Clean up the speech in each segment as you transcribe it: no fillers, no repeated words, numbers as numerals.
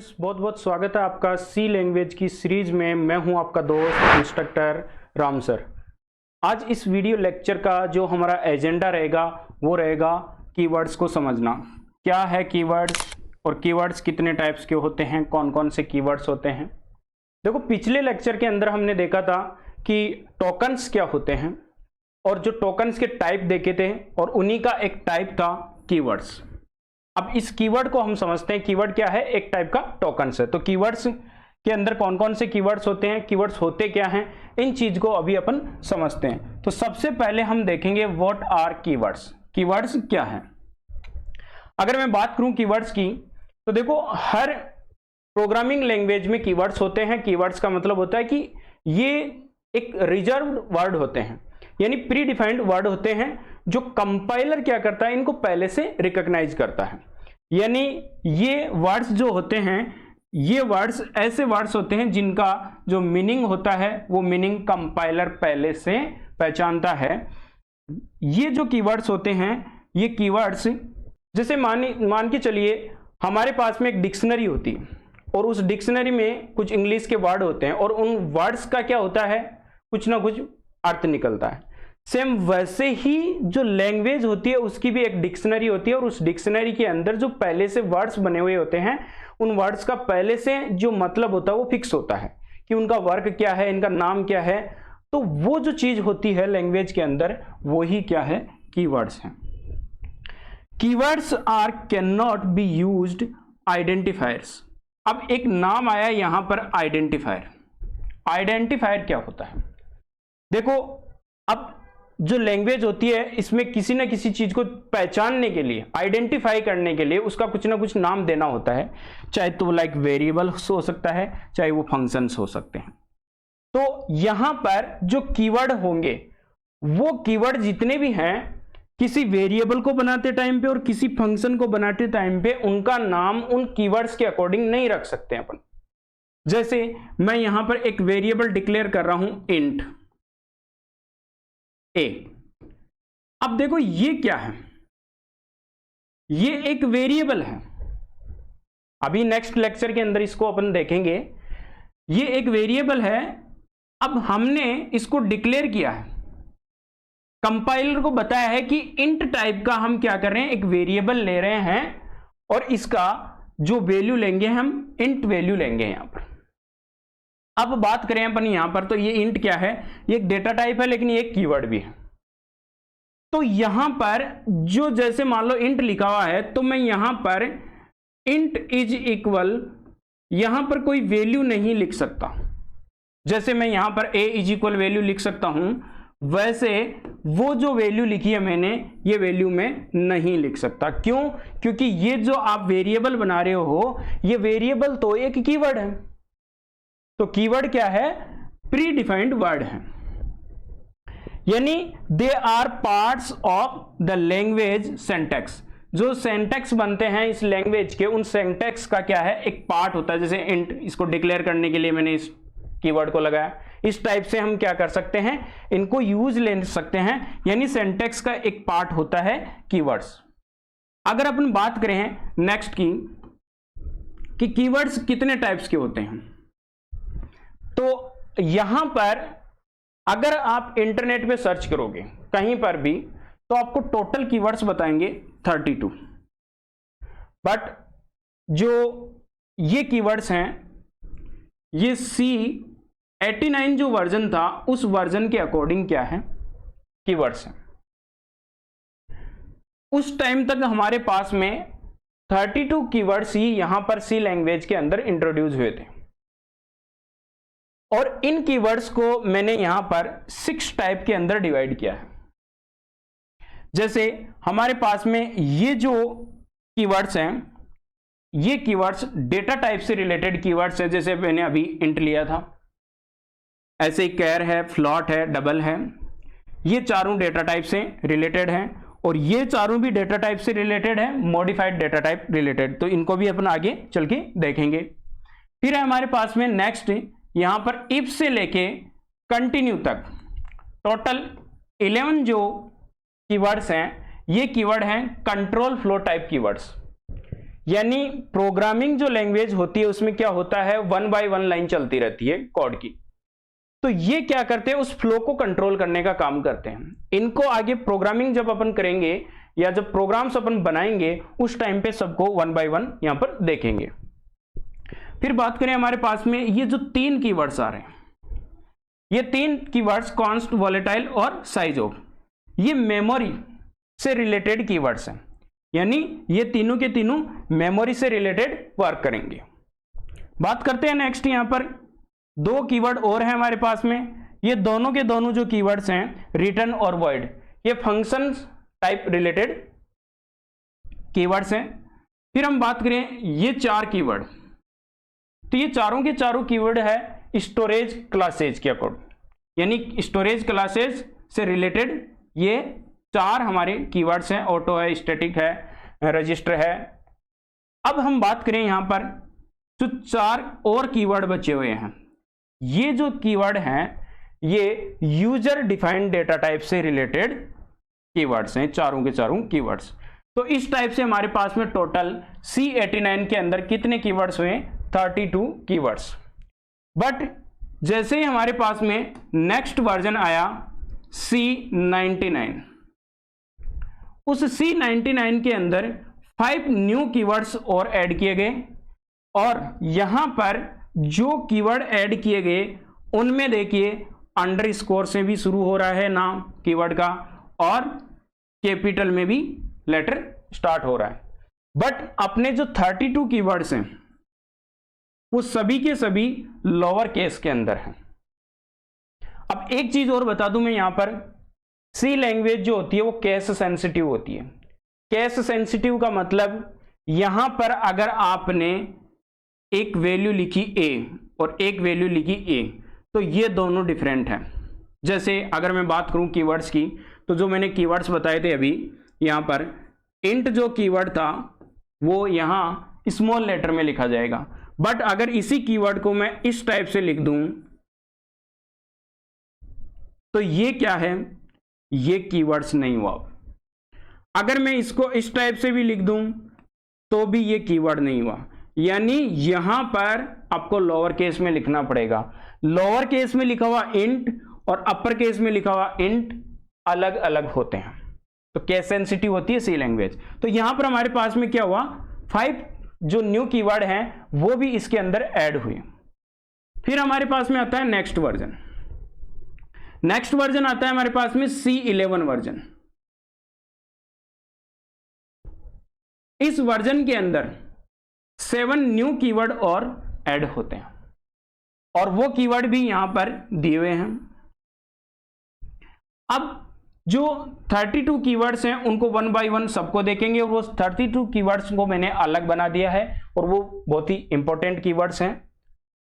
Friends, बहुत बहुत स्वागत है आपका सी लैंग्वेज की सीरीज में। मैं हूं आपका दोस्त इंस्ट्रक्टर राम सर। आज इस वीडियो लेक्चर का जो हमारा एजेंडा रहेगा वो रहेगा कीवर्ड्स को समझना। क्या है कीवर्ड्स और कीवर्ड्स कितने टाइप्स के होते हैं, कौन कौन से कीवर्ड्स होते हैं। देखो, पिछले लेक्चर के अंदर हमने देखा था कि टोकन्स क्या होते हैं और जो टोकन्स के टाइप देखे थे और उन्हीं का एक टाइप था कीवर्ड्स। अब इस कीवर्ड को हम समझते हैं। कीवर्ड क्या है? एक टाइप का टोकन्स है। तो कीवर्ड्स के अंदर कौन कौन से कीवर्ड्स होते हैं, कीवर्ड्स होते क्या हैं, इन चीज को अभी अपन समझते हैं। तो सबसे पहले हम देखेंगे व्हाट आर कीवर्ड्स। कीवर्ड्स क्या है? अगर मैं बात करूं कीवर्ड्स की, तो देखो, हर प्रोग्रामिंग लैंग्वेज में कीवर्ड्स होते हैं। कीवर्ड्स का मतलब होता है कि ये एक रिजर्व्ड वर्ड होते हैं, यानी प्री डिफाइंड वर्ड होते हैं जो कंपाइलर क्या करता है, इनको पहले से रिकॉग्नाइज करता है। यानी ये वर्ड्स जो होते हैं, ये वर्ड्स ऐसे वर्ड्स होते हैं जिनका जो मीनिंग होता है वो मीनिंग कंपाइलर पहले से पहचानता है। ये जो कीवर्ड्स होते हैं, ये कीवर्ड्स जैसे मान के चलिए हमारे पास में एक डिक्शनरी होती है और उस डिक्शनरी में कुछ इंग्लिश के वर्ड होते हैं और उन वर्ड्स का क्या होता है, कुछ ना कुछ अर्थ निकलता है। सेम वैसे ही जो लैंग्वेज होती है उसकी भी एक डिक्शनरी होती है और उस डिक्शनरी के अंदर जो पहले से वर्ड्स बने हुए होते हैं, उन वर्ड्स का पहले से जो मतलब होता है वो फिक्स होता है कि उनका वर्क क्या है, इनका नाम क्या है। तो वो जो चीज होती है लैंग्वेज के अंदर, वो ही क्या है, कीवर्ड्स हैं। Keywords are can not be used identifiers. अब एक नाम आया यहां पर, आइडेंटिफायर। आइडेंटिफायर क्या होता है? देखो, अब जो लैंग्वेज होती है इसमें किसी ना किसी चीज को पहचानने के लिए, आइडेंटिफाई करने के लिए उसका कुछ ना कुछ नाम देना होता है। चाहे तो लाइक वेरिएबल्स हो सकता है, चाहे वो फंक्शंस हो सकते हैं। तो यहां पर जो कीवर्ड होंगे, वो कीवर्ड जितने भी हैं, किसी वेरिएबल को बनाते टाइम पे और किसी फंक्शन को बनाते टाइम पे उनका नाम उन कीवर्ड्स के अकॉर्डिंग नहीं रख सकते अपन। जैसे मैं यहां पर एक वेरिएबल डिक्लेयर कर रहा हूं, इंट ए। अब देखो, ये क्या है? ये एक वेरिएबल है। अभी नेक्स्ट लेक्चर के अंदर इसको अपन देखेंगे। ये एक वेरिएबल है। अब हमने इसको डिक्लेयर किया है, कंपाइलर को बताया है कि इंट टाइप का हम क्या कर रहे हैं, एक वेरिएबल ले रहे हैं और इसका जो वैल्यू लेंगे हम इंट वैल्यू लेंगे यहां पर। अब बात करें अपन यहां पर, तो ये इंट क्या है, ये एक डेटा टाइप है लेकिन ये एक कीवर्ड भी है। तो यहां पर जो, जैसे मान लो इंट लिखा हुआ है, तो मैं यहां पर इंट इज इक्वल, यहां पर कोई वैल्यू नहीं लिख सकता। जैसे मैं यहां पर ए इज इक्वल वैल्यू लिख सकता हूं, वैसे वो जो वैल्यू लिखी है मैंने, ये वैल्यू मैं नहीं लिख सकता। क्यों? क्योंकि ये जो आप वेरिएबल बना रहे हो, ये वेरिएबल तो एक कीवर्ड है। तो कीवर्ड क्या है? प्री डिफाइंड वर्ड है, यानी they are parts of the language syntax. जो सेंटेक्स बनते हैं इस लैंग्वेज के, उन सेंटेक्स का क्या है, एक पार्ट होता है। जैसे इंट, इसको डिक्लेयर करने के लिए मैंने इस कीवर्ड को लगाया। इस टाइप से हम क्या कर सकते हैं, इनको यूज ले सकते हैं, यानी सेंटेक्स का एक पार्ट होता है कीवर्ड्स। अगर अपन बात करें नेक्स्ट की, कि कीवर्ड्स कितने टाइप्स के होते हैं, तो यहां पर अगर आप इंटरनेट पे सर्च करोगे कहीं पर भी, तो आपको टोटल कीवर्ड्स बताएंगे 32। बट जो ये कीवर्ड्स हैं, ये C89 जो वर्जन था, उस वर्जन के अकॉर्डिंग क्या है, कीवर्ड्स हैं। उस टाइम तक हमारे पास में 32 कीवर्ड्स ही यहां पर सी लैंग्वेज के अंदर इंट्रोड्यूस हुए थे। और इन कीवर्ड्स को मैंने यहां पर 6 टाइप के अंदर डिवाइड किया है। जैसे हमारे पास में ये जो कीवर्ड्स हैं, ये कीवर्ड्स डेटा टाइप से रिलेटेड कीवर्ड्स हैं। जैसे मैंने अभी इंट लिया था, ऐसे ही कैर है, फ्लॉट है, डबल है, ये चारों डेटा टाइप से रिलेटेड हैं और ये चारों भी डेटा टाइप से रिलेटेड है, मॉडिफाइड डेटा टाइप रिलेटेड। तो इनको भी अपन आगे चल के देखेंगे। फिर है हमारे पास में नेक्स्ट, यहां पर इफ से लेके कंटिन्यू तक टोटल 11 जो कीवर्ड्स हैं, ये कीवर्ड हैं कंट्रोल फ्लो टाइप कीवर्ड्स। यानी प्रोग्रामिंग जो लैंग्वेज होती है उसमें क्या होता है, 1 बाय 1 लाइन चलती रहती है कोड की। तो ये क्या करते हैं, उस फ्लो को कंट्रोल करने का काम करते हैं। इनको आगे प्रोग्रामिंग जब अपन करेंगे या जब प्रोग्राम्स अपन बनाएंगे उस टाइम पे सबको 1 बाय 1 यहां पर देखेंगे। फिर बात करें हमारे पास में ये जो 3 कीवर्ड्स आ रहे हैं, ये 3 कीवर्ड्स कॉन्स्ट, वॉलेटाइल और साइज ऑफ, ये मेमोरी से रिलेटेड कीवर्ड्स हैं। यानी ये तीनों के तीनों मेमोरी से रिलेटेड वर्क करेंगे। बात करते हैं नेक्स्ट, यहां पर 2 कीवर्ड और हैं हमारे पास में। ये दोनों के दोनों जो कीवर्ड्स हैं, रिटर्न और वॉइड, ये फंक्शन टाइप रिलेटेड कीवर्ड्स हैं। फिर हम बात करें ये 4 कीवर्ड, तो ये चारों के चारों कीवर्ड है स्टोरेज क्लासेज के अकॉर्डिंग, यानी स्टोरेज क्लासेज से रिलेटेड ये 4 हमारे कीवर्ड्स हैं। ऑटो है, स्टैटिक है, रजिस्टर है। अब हम बात करें यहां पर जो 4 और कीवर्ड बचे हुए हैं, ये जो कीवर्ड हैं ये यूजर डिफाइंड डेटा टाइप से रिलेटेड कीवर्ड्स हैं, चारों के चारों कीवर्ड्स। तो इस टाइप से हमारे पास में टोटल C89 के अंदर कितने कीवर्ड्स हुए, 32 कीवर्ड्स। बट जैसे ही हमारे पास में नेक्स्ट वर्जन आया C99, उस C99 के अंदर 5 न्यू कीवर्ड्स और ऐड किए गए, और यहां पर जो कीवर्ड ऐड किए गए उनमें देखिए अंडरस्कोर से भी शुरू हो रहा है नाम कीवर्ड का, और कैपिटल में भी लेटर स्टार्ट हो रहा है। बट अपने जो 32 कीवर्ड्स हैं वो सभी के सभी लोअर केस के अंदर हैं। अब एक चीज और बता दूं मैं यहां पर, सी लैंग्वेज जो होती है वो केस सेंसिटिव होती है। केस सेंसिटिव का मतलब यहां पर अगर आपने एक वैल्यू लिखी a और एक वैल्यू लिखी a, तो ये दोनों डिफरेंट हैं। जैसे अगर मैं बात करूं कीवर्ड्स की, तो जो मैंने कीवर्ड्स बताए थे अभी, यहां पर इंट जो कीवर्ड था वो यहां स्मॉल लेटर में लिखा जाएगा। बट अगर इसी कीवर्ड को मैं इस टाइप से लिख दूं तो ये क्या है, ये कीवर्ड्स नहीं हुआ। अगर मैं इसको इस टाइप से भी लिख दूं तो भी ये कीवर्ड नहीं हुआ। यानी यहां पर आपको लोअर केस में लिखना पड़ेगा। लोअर केस में लिखा हुआ इंट और अपर केस में लिखा हुआ इंट अलग अलग होते हैं, तो केस सेंसिटिव होती है सी लैंग्वेज। तो यहां पर हमारे पास में क्या हुआ, 5 जो न्यू कीवर्ड हैं वो भी इसके अंदर ऐड हुए। फिर हमारे पास में आता है नेक्स्ट वर्जन। नेक्स्ट वर्जन आता है हमारे पास में C11 वर्जन। इस वर्जन के अंदर 7 न्यू कीवर्ड और ऐड होते हैं, और वो कीवर्ड भी यहां पर दिए हुए हैं। अब जो 32 कीवर्ड्स हैं उनको 1 बाय 1 सबको देखेंगे, और वो 32 कीवर्ड्स को मैंने अलग बना दिया है, और वो बहुत ही इंपॉर्टेंट कीवर्ड्स हैं।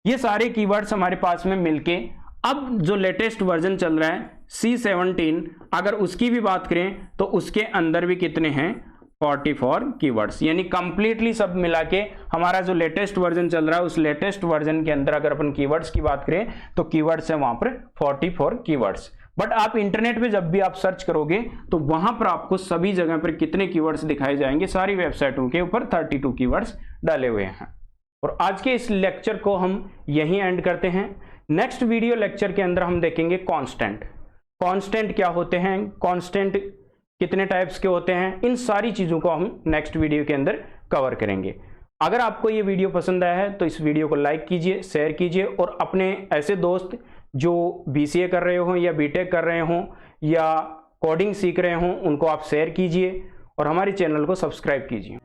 ये सारे कीवर्ड्स हमारे पास में मिलके अब जो लेटेस्ट वर्जन चल रहा है C17, अगर उसकी भी बात करें तो उसके अंदर भी कितने हैं, 44 कीवर्ड्स। यानी कंप्लीटली सब मिला के हमारा जो लेटेस्ट वर्जन चल रहा है उस लेटेस्ट वर्जन के अंदर अगर अपन कीवर्ड्स की बात करें तो कीवर्ड्स है वहां पर 44 कीवर्ड्स। बट आप इंटरनेट पे जब भी आप सर्च करोगे तो वहां पर आपको सभी जगह पर कितने कीवर्ड्स दिखाए जाएंगे, सारी वेबसाइटों के ऊपर 32 कीवर्ड्स डाले हुए हैं। और आज के इस लेक्चर को हम यहीं एंड करते हैं। नेक्स्ट वीडियो लेक्चर के अंदर हम देखेंगे कांस्टेंट। कांस्टेंट क्या होते हैं, कांस्टेंट कितने टाइप्स के होते हैं, इन सारी चीज़ों को हम नेक्स्ट वीडियो के अंदर कवर करेंगे। अगर आपको ये वीडियो पसंद आया है तो इस वीडियो को लाइक कीजिए, शेयर कीजिए, और अपने ऐसे दोस्त जो BCA कर रहे हों या BTech कर रहे हों या कोडिंग सीख रहे हों उनको आप शेयर कीजिए, और हमारे चैनल को सब्सक्राइब कीजिए।